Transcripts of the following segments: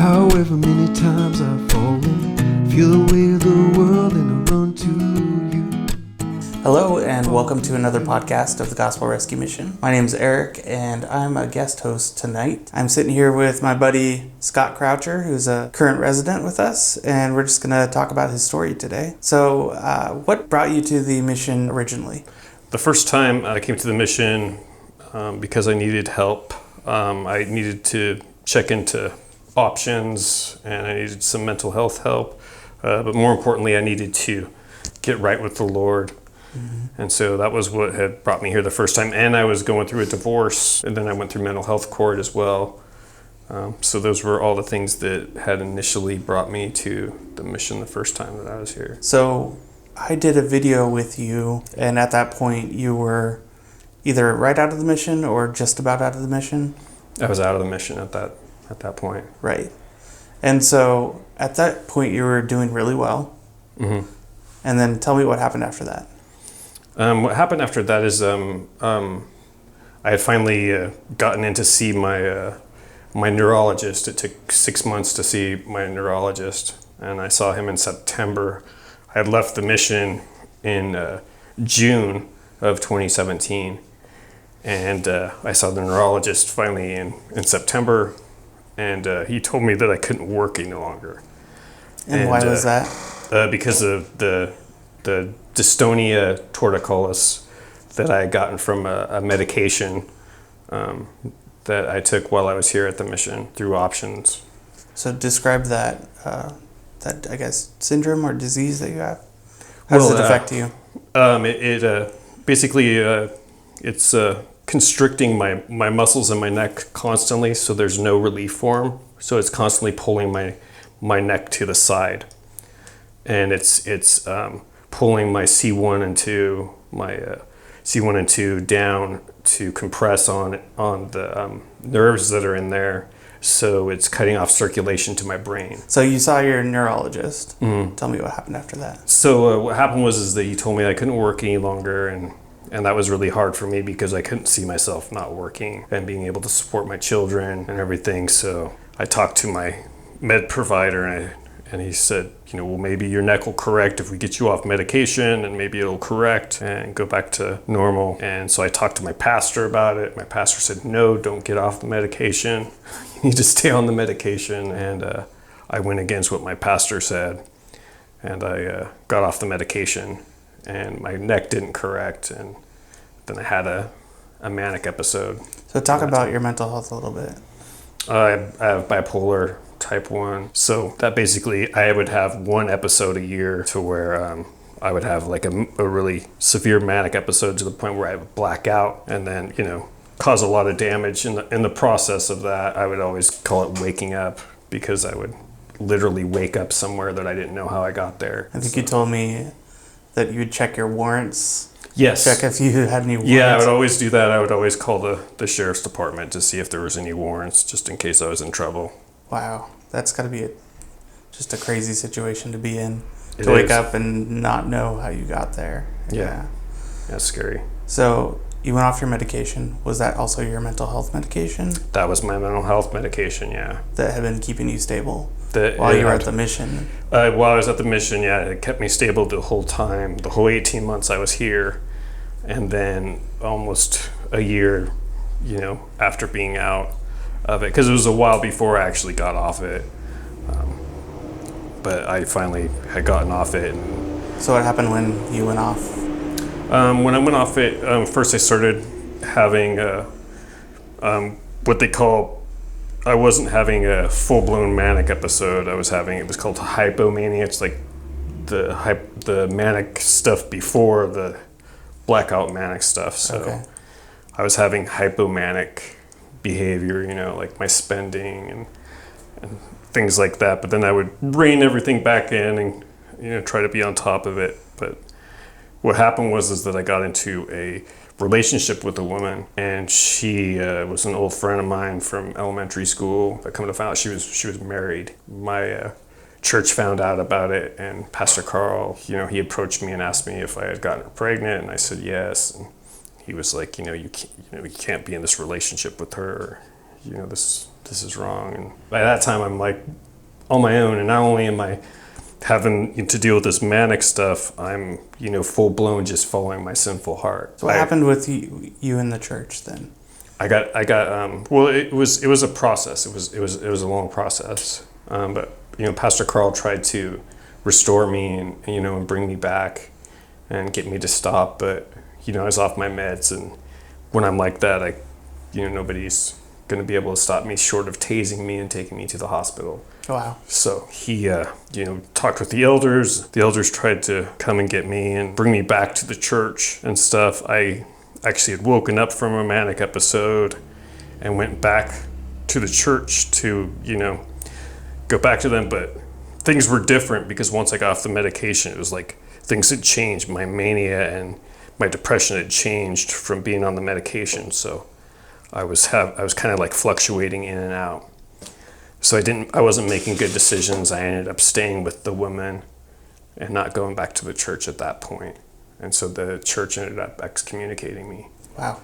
However many times I've fallen, feel the weight of the world and I run to you. Hello and welcome to another podcast of the Gospel Rescue Mission. My name is Eric and I'm a guest host tonight. I'm sitting here with my buddy Scott Croucher, who's a current resident with us, and we're just going to talk about his story today. So what brought you to the mission originally? The first time I came to the mission because I needed help. I needed to check into options and I needed some mental health help. But more importantly, I needed to get right with the Lord. Mm-hmm. And so that was what had brought me here the first time. And I was going through a divorce, and then I went through mental health court as well. So those were all the things that had initially brought me to the mission the first time that I was here. So I did a video with you, and at that point you were either right out of the mission or just about out of the mission? I was out of the mission at that point. Right. And so at that point you were doing really well. Mm-hmm. And then tell me what happened after that. What happened after that is I had finally gotten in to see my neurologist. It took 6 months to see my neurologist, and I saw him in September. I had left the mission in June of 2017, and I saw the neurologist finally in September, and he told me that I couldn't work any longer. And why was that? Because of the dystonia torticollis that I had gotten from a medication that I took while I was here at the mission through options. So describe that I guess syndrome or disease that you have. How does it affect you? Basically it's constricting my muscles in my neck constantly, so there's no relief for them. So it's constantly pulling my neck to the side, and it's pulling my C1 and 2 down to compress on the nerves that are in there. So it's cutting off circulation to my brain. So you saw your neurologist. Mm-hmm. Tell me what happened after that. So what happened was that he told me I couldn't work any longer, and that was really hard for me because I couldn't see myself not working and being able to support my children and everything. So I talked to my med provider, and he said, well, maybe your neck will correct if we get you off medication, and maybe it'll correct and go back to normal. And so I talked to my pastor about it. My pastor said, no, don't get off the medication. You need to stay on the medication. And I went against what my pastor said, and I got off the medication, and my neck didn't correct. And then I had a manic episode. So talk about your mental health a little bit. I have bipolar type 1. So that basically, I would have one episode a year to where I would have like a really severe manic episode to the point where I would black out and then, cause a lot of damage. In the process of that, I would always call it waking up, because I would literally wake up somewhere that I didn't know how I got there. I think you told me that you would check your warrants. Yes. Check if you had any warrants. Yeah, I would always do that. I would always call the sheriff's department to see if there was any warrants, just in case I was in trouble. Wow, that's got to be just a crazy situation to be in. It to wake is. up and not know how you got there. Yeah. That's scary. So you went off your medication. Was that also your mental health medication? That was my mental health medication, yeah. That had been keeping you stable while you were at the mission? While I was at the mission, yeah, it kept me stable the whole time, the whole 18 months I was here. And then almost a year, after being out of it, because it was a while before I actually got off it. But I finally had gotten off it. So what happened when you went off? When I went off it, first I started having what they call, I wasn't having a full-blown manic episode. It was called hypomania. It's like the manic stuff before the blackout manic stuff. So okay. I was having hypomanic behavior, like my spending and things like that. But then I would rein everything back in and try to be on top of it. But what happened was that I got into a relationship with a woman, and she was an old friend of mine from elementary school. I come to find out she was married. My church found out about it, and Pastor Carl, he approached me and asked me if I had gotten her pregnant, and I said yes. And he was like, you can't be in this relationship with her. This this is wrong. And by that time, I'm like on my own, and not only am I having to deal with this manic stuff, I'm, full blown just following my sinful heart. So what happened with you in the church then? I got well, it was a process. It was a long process. But Pastor Carl tried to restore me and bring me back and get me to stop. But I was off my meds, and when I'm like that, nobody's going to be able to stop me short of tasing me and taking me to the hospital. Wow. So he, talked with the elders. The elders tried to come and get me and bring me back to the church and stuff. I actually had woken up from a manic episode and went back to the church to, go back to them. But things were different because once I got off the medication, it was like things had changed. My mania and my depression had changed from being on the medication. So I was kind of like fluctuating in and out. So I wasn't making good decisions. I ended up staying with the woman and not going back to the church at that point. And so the church ended up excommunicating me. Wow.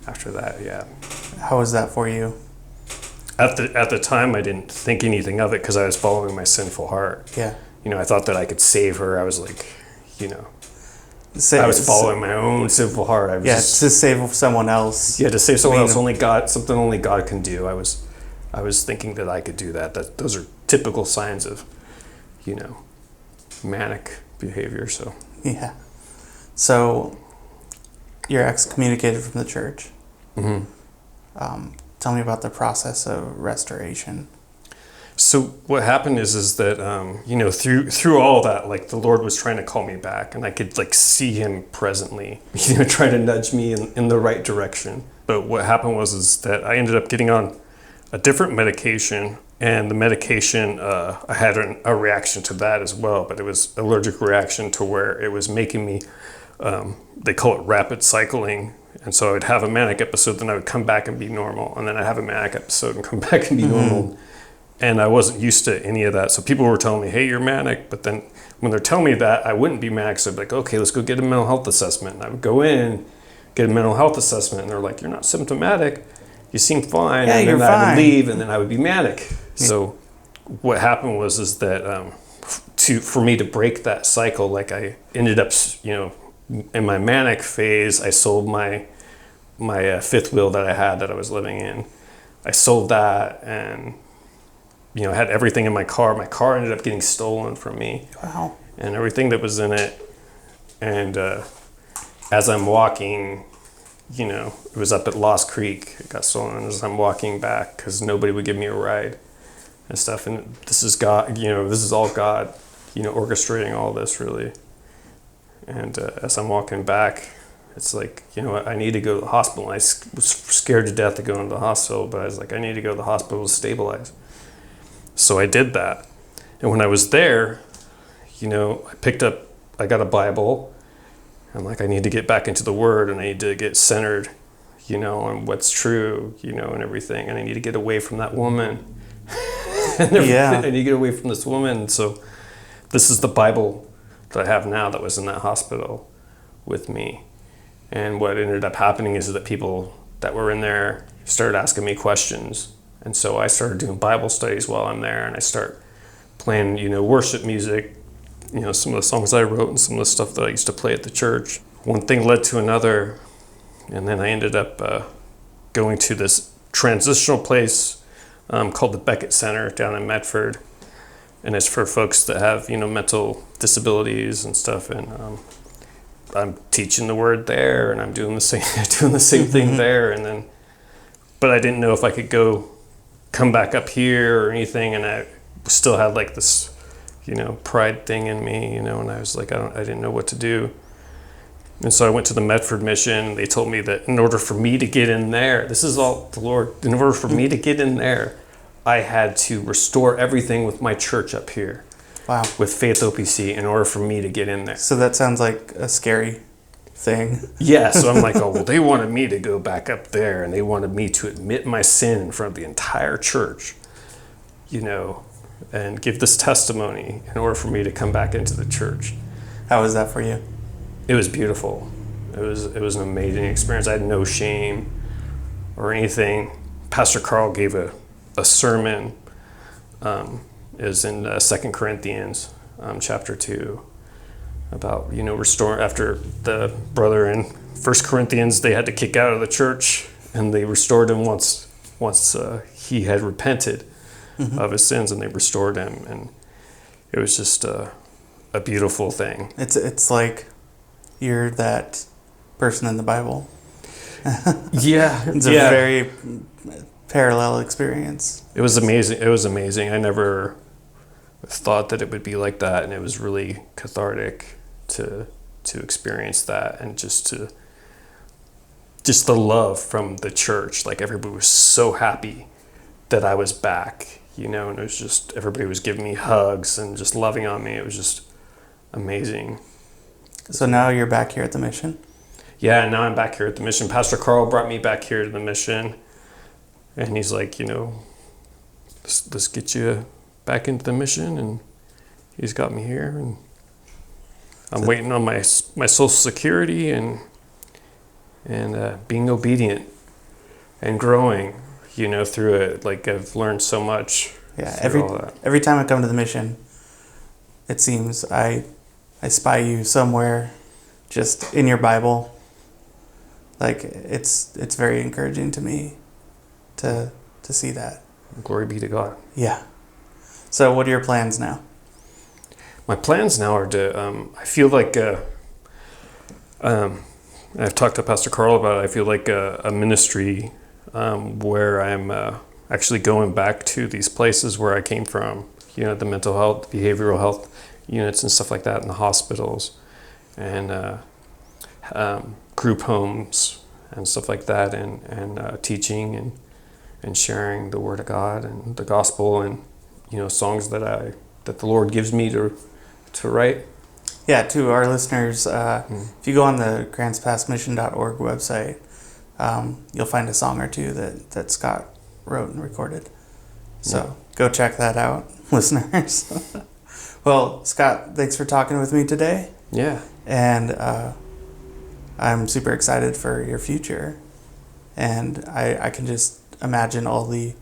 After that, yeah. How was that for you? At the time, I didn't think anything of it because I was following my sinful heart. Yeah. I thought that I could save her. I was like, I was following my own sinful heart. I was to save someone else. Yeah, to save someone else. Something only God can do. I was thinking that I could do that. Those are typical signs of, manic behavior. So. Yeah. So, you're excommunicated from the church. Mm-hmm. Tell me about the process of restoration. So what happened is that through all that, like the Lord was trying to call me back, and I could like see Him presently, trying to nudge me in the right direction. But what happened was that I ended up getting on a different medication, and the medication I had a reaction to that as well. But it was allergic reaction to where it was making me. They call it rapid cycling. And so I'd have a manic episode, then I would come back and be normal. And then I'd have a manic episode and come back and be normal. And I wasn't used to any of that. So people were telling me, hey, you're manic. But then when they're telling me that, I wouldn't be manic. So I'd be like, okay, let's go get a mental health assessment. And I would go in, get a mental health assessment. And they're like, you're not symptomatic. You seem fine. Yeah, and then you're I would fine. leave, and then I would be manic. So what happened was that for me to break that cycle, like I ended up, in my manic phase, I sold my fifth wheel that I had that I was living in. I sold that, and I had everything in my car. My car ended up getting stolen from me. Wow. And everything that was in it. And as I'm walking, it was up at Lost Creek. It got stolen as I'm walking back because nobody would give me a ride and stuff. And this is God, this is all God, orchestrating all this really. And as I'm walking back, it's like, I need to go to the hospital. I was scared to death to go into the hospital, but I was like, I need to go to the hospital to stabilize. So I did that. And when I was there, I got a Bible. I'm like, I need to get back into the Word, and I need to get centered, on what's true, and everything. And I need to get away from that woman. Yeah. I need to get away from this woman. So this is the Bible that I have now that was in that hospital with me. And what ended up happening is that people that were in there started asking me questions. And so I started doing Bible studies while I'm there, and I start playing, worship music, some of the songs I wrote and some of the stuff that I used to play at the church. One thing led to another, and then I ended up going to this transitional place called the Beckett Center down in Medford. And it's for folks that have, mental disabilities and stuff. And I'm teaching the Word there, and I'm doing the same thing there. But I didn't know if I could come back up here or anything. And I still had like this, pride thing in me, and I was like, I didn't know what to do. And so I went to the Medford mission, and they told me that in order for me to get in there, this is all the Lord, in order for me to get in there, I had to restore everything with my church up here. Wow. With Faith OPC in order for me to get in there. So that sounds like a scary thing. Yeah, so I'm like, oh, well, they wanted me to go back up there, and they wanted me to admit my sin in front of the entire church, and give this testimony in order for me to come back into the church. How was that for you? It was beautiful. It was an amazing experience. I had no shame or anything. Pastor Carl gave a a sermon is in 2 Corinthians chapter 2 about, restoring after the brother in 1 Corinthians they had to kick out of the church, and they restored him once he had repented of his sins, and they restored him, and it was just a beautiful thing. It's like you're that person in the Bible. Yeah, It's a very parallel experience. It was amazing. I never thought that it would be like that, and it was really cathartic to experience that, and just the love from the church. Like, everybody was so happy that I was back, and it was just, everybody was giving me hugs and just loving on me. It was just amazing. So now you're back here at the mission? Yeah, now I'm back here at the mission. Pastor Carl brought me back here to the mission, and he's like, let's get you back into the mission, and he's got me here, and I'm waiting on my Social Security and being obedient and growing, through it. Like, I've learned so much. Yeah, every time I come to the mission, it seems I spy you somewhere, just in your Bible. Like, it's very encouraging to me to see that. Glory be to God. Yeah. So what are your plans now? My plans now are to, I feel like, I've talked to Pastor Carl about it. I feel like a ministry where I'm actually going back to these places where I came from, the mental health, behavioral health units and stuff like that in the hospitals, and group homes and stuff like that, and teaching and sharing the Word of God and the gospel, and songs that the Lord gives me to write. Yeah, to our listeners, if you go on the grantspassmission.org website, you'll find a song or two that Scott wrote and recorded. So go check that out, listeners. Well, Scott, thanks for talking with me today. Yeah. And I'm super excited for your future. And I can just imagine all the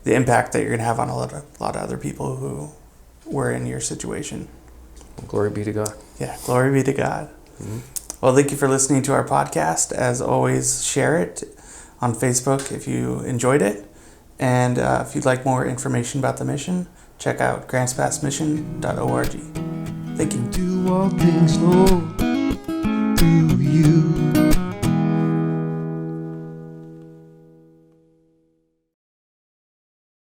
impact that you're going to have on a lot of other people who were in your situation. Glory be to God. Yeah, glory be to God. Mm-hmm. Well, thank you for listening to our podcast. As always, share it on Facebook if you enjoyed it. And if you'd like more information about the mission, check out grantspassmission.org. Thank you. Do all things, Lord, through you.